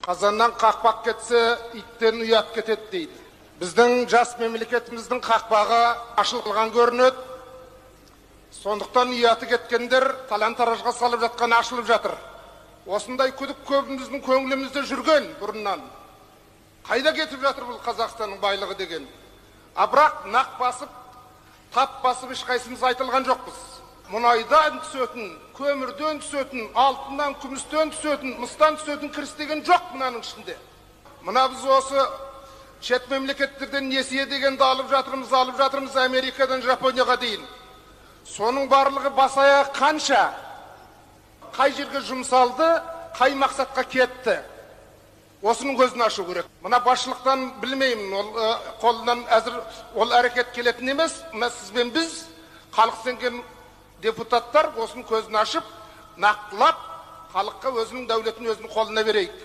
Қазаннан қақпақ кетсе, иттен ұят кетеді дейді. Біздің жас мемлекетіміздің қақпағы ашылған көрінеді. Сондықтан ұяты кеткендер талан-таражға салып жатқан ашылып жатыр. Осындай күдік көбіміздің көңілімізде жүрген бұрыннан. Қайда кетіп жатыр бұл Қазақстанның байлығы деген? Бірақ нақ басып, тап басып ешқайсымыз айтылған жоқпыз. Мұнайдан түсетін, көмірден түсетін, алтыннан, күмістен түсетін, мыстан түсетін кіріс деген жоқ мұнаның ішінде. Мұна біз осы шет мемлекеттерден несие дегенді алып жатырмыз Америкадан Жапонияға дейін. Соның барлығы басая қанша? Қай жерге жұмсалды, қай мақсатқа кетті? Осының көзін ашу керек. Мұна басшылықтан білмеймін, қолынан әзір ол әрекет келетін емес. Сізбен біз, халық сенген депутаттар осының көзін ашып, нақтылап, халыққа өзінің дәулетін өзінің қолына берейік.